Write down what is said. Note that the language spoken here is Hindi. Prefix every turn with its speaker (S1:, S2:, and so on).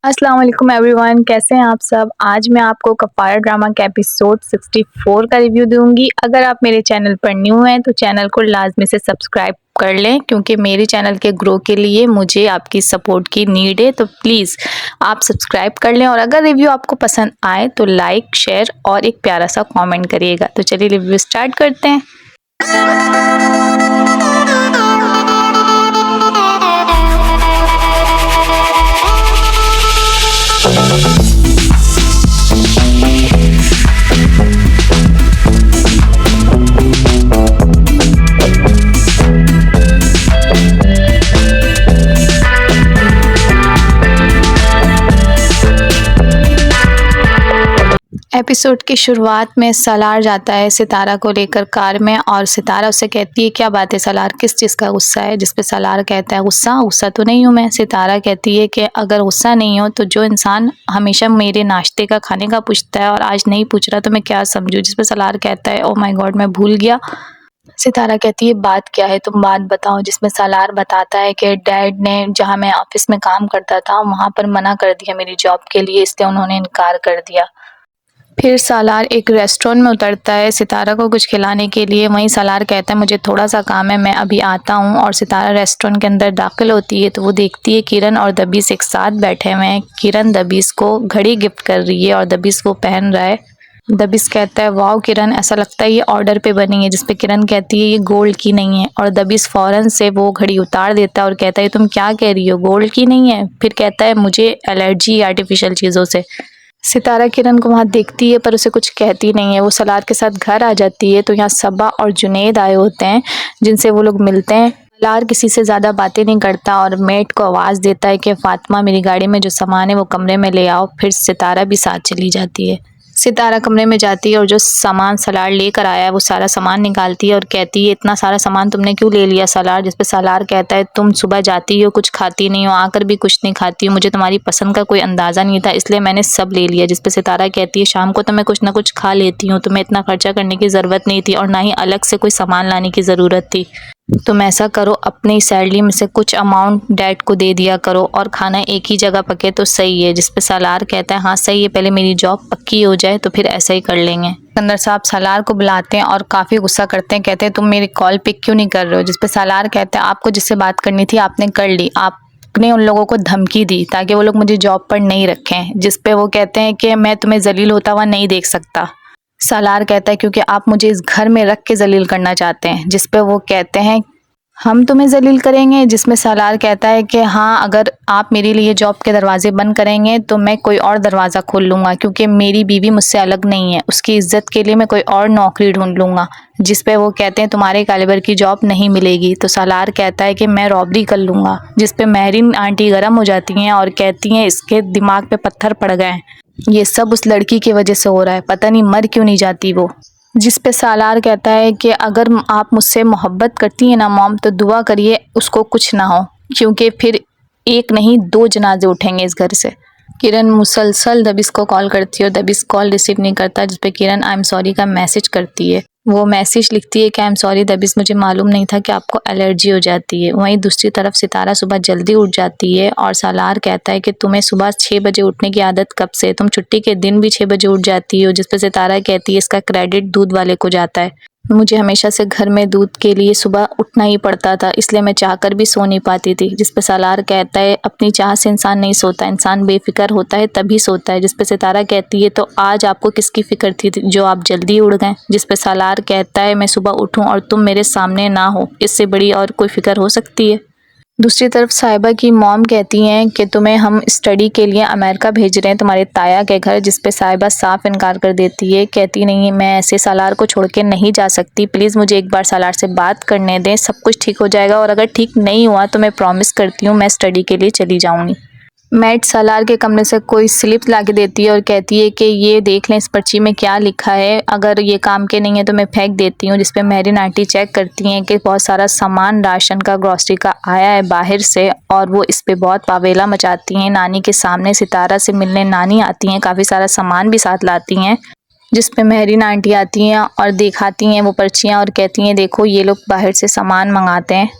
S1: अस्सलाम वालेकुम एवरीवन, कैसे हैं आप सब। आज मैं आपको कफारा ड्रामा के एपिसोड 64 का रिव्यू दूंगी। अगर आप मेरे चैनल पर न्यू हैं तो चैनल को लाजमी से सब्सक्राइब कर लें, क्योंकि मेरे चैनल के ग्रो के लिए मुझे आपकी सपोर्ट की नीड है। तो प्लीज़ आप सब्सक्राइब कर लें, और अगर रिव्यू आपको पसंद आए तो लाइक, शेयर और एक प्यारा सा कॉमेंट करिएगा। तो चलिए रिव्यू स्टार्ट करते हैं। एपिसोड की शुरुआत में सलार जाता है सितारा को लेकर कार में, और सितारा उससे कहती है क्या बात है सलार, किस चीज़ का गुस्सा है। जिस पे सलार कहता है गुस्सा तो नहीं हूँ मैं। सितारा कहती है कि अगर गुस्सा नहीं हो तो जो इंसान हमेशा मेरे नाश्ते का खाने का पूछता है और आज नहीं पूछ रहा तो मैं क्या समझूँ। जिस पे सलार कहता है ओ माय गॉड मैं भूल गया। सितारा कहती है बात क्या है, तुम बात बताओ। जिसमें सलार बताता है कि डैड ने जहाँ मैं ऑफिस में काम करता था वहाँ पर मना कर दिया मेरी जॉब के लिए, इसलिए उन्होंने इनकार कर दिया। फिर सालार एक रेस्टोरेंट में उतरता है सितारा को कुछ खिलाने के लिए। वहीं सालार कहता है मुझे थोड़ा सा काम है, मैं अभी आता हूँ। और सितारा रेस्टोरेंट के अंदर दाखिल होती है तो वो देखती है किरण और दबीस एक साथ बैठे हुए हैं। किरण दबीस को घड़ी गिफ्ट कर रही है और दबीस वो पहन रहा है। दबीस कहता है वाओ किरण, ऐसा लगता है ये ऑर्डर पे बनी है। जिसपे किरण कहती है ये गोल्ड की नहीं है, और दबीस फौरन से वो घड़ी उतार देता है और कहता है तुम क्या कह रही हो, गोल्ड की नहीं है। फिर कहता है मुझे एलर्जी आर्टिफिशियल चीज़ों से। सितारा किरण को वहाँ देखती है पर उसे कुछ कहती नहीं है। वो सलार के साथ घर आ जाती है तो यहाँ सबा और जुनैद आए होते हैं, जिनसे वो लोग मिलते हैं। सलार किसी से ज़्यादा बातें नहीं करता और मेट को आवाज़ देता है कि फातिमा मेरी गाड़ी में जो सामान है वो कमरे में ले आओ। फिर सितारा भी साथ चली जाती है। सितारा कमरे में जाती है और जो सामान सलार लेकर आया है वो सारा सामान निकालती है और कहती है इतना सारा सामान तुमने क्यों ले लिया सलार। जिस पे सलार कहता है तुम सुबह जाती हो कुछ खाती नहीं हो, आकर भी कुछ नहीं खाती हो, मुझे तुम्हारी पसंद का कोई अंदाज़ा नहीं था इसलिए मैंने सब ले लिया। जिस पे सितारा कहती है शाम को तो मैं कुछ ना कुछ खा लेती हूँ, तुम्हें इतना खर्चा करने की ज़रूरत नहीं थी और ना ही अलग से कोई सामान लाने की ज़रूरत थी। तुम ऐसा करो अपनी सैलरी में से कुछ अमाउंट डैड को दे दिया करो और खाना एक ही जगह पके तो सही है। जिस पे सलार कहता है हाँ सही है, पहले मेरी जॉब पक्की हो जाए तो फिर ऐसा ही कर लेंगे। सिकंदर साहब सलार को बुलाते हैं और काफ़ी गुस्सा करते हैं, कहते हैं तुम मेरी कॉल पिक क्यों नहीं कर रहे हो। जिस पे सलार कहता है आपको जिससे बात करनी थी आपने कर ली, आपने उन लोगों को धमकी दी ताकि वो लोग मुझे जॉब पर नहीं रखें। जिस पे वो कहते हैं कि मैं तुम्हें जलील होता हुआ नहीं देख सकता। सालार कहता है क्योंकि आप मुझे इस घर में रख के जलील करना चाहते हैं। जिस पे वो कहते हैं हम तुम्हें जलील करेंगे। जिसमें सालार कहता है कि हाँ अगर आप मेरे लिए जॉब के दरवाजे बंद करेंगे तो मैं कोई और दरवाज़ा खोल लूँगा, क्योंकि मेरी बीवी मुझसे अलग नहीं है, उसकी इज्जत के लिए मैं कोई और नौकरी ढूंढ लूँगा। जिस पे वो कहते हैं तुम्हारे कैलिबर की जॉब नहीं मिलेगी। तो सालार कहता है कि मैं रॉबरी कर लूँगा। जिस पे महरीन आंटी गर्म हो जाती हैं और कहती हैं इसके दिमाग पे पत्थर पड़ गए हैं, ये सब उस लड़की की वजह से हो रहा है, पता नहीं मर क्यों नहीं जाती वो। जिस पे सालार कहता है कि अगर आप मुझसे मोहब्बत करती हैं ना मॉम तो दुआ करिए उसको कुछ ना हो, क्योंकि फिर एक नहीं दो जनाजे उठेंगे इस घर से। किरण मुसलसल दबिश को कॉल करती है और दबिश कॉल रिसीव नहीं करता। जिस पे किरण आई एम सॉरी का मैसेज करती है। वो मैसेज लिखती है कि आई एम सॉरी दबिश, मुझे मालूम नहीं था कि आपको एलर्जी हो जाती है। वहीं दूसरी तरफ सितारा सुबह जल्दी उठ जाती है और सालार कहता है कि तुम्हें सुबह 6 बजे उठने की आदत कब से, तुम छुट्टी के दिन भी 6 बजे उठ जाती हो। जिस पे सितारा कहती है इसका क्रेडिट दूध वाले को जाता है, मुझे हमेशा से घर में दूध के लिए सुबह उठना ही पड़ता था, इसलिए मैं चाहकर भी सो नहीं पाती थी। जिस पे सालार कहता है अपनी चाह से इंसान नहीं सोता, इंसान बेफिक्र होता है तभी सोता है। जिस पे सितारा कहती है तो आज आपको किसकी फिक्र थी जो आप जल्दी उड़ गए। जिस पे सालार कहता है मैं सुबह उठूं और तुम मेरे सामने ना हो, इससे बड़ी और कोई फिक्र हो सकती है। दूसरी तरफ साहिबा की मॉम कहती हैं कि तुम्हें हम स्टडी के लिए अमेरिका भेज रहे हैं तुम्हारे ताया के घर। जिस पे साहिबा साफ इनकार कर देती है, कहती नहीं मैं ऐसे सालार को छोड़ के नहीं जा सकती, प्लीज़ मुझे एक बार सालार से बात करने दें, सब कुछ ठीक हो जाएगा और अगर ठीक नहीं हुआ तो मैं प्रॉमिस करती हूँ मैं स्टडी के लिए चली जाऊँगी। मैट सालार के कमरे से कोई स्लिप ला के देती है और कहती है कि ये देख लें इस पर्ची में क्या लिखा है, अगर ये काम के नहीं है तो मैं फेंक देती हूँ। जिस पे महरीन आंटी चेक करती हैं कि बहुत सारा सामान राशन का ग्रॉसरी का आया है बाहर से, और वो इस पे बहुत पावेला मचाती हैं। नानी के सामने सितारा से मिलने नानी आती हैं, काफ़ी सारा सामान भी साथ लाती हैं। जिस पे महरीन आंटी आती हैं और दिखाती हैं वो पर्चियाँ और कहती हैं देखो ये लोग बाहर से सामान मंगाते हैं।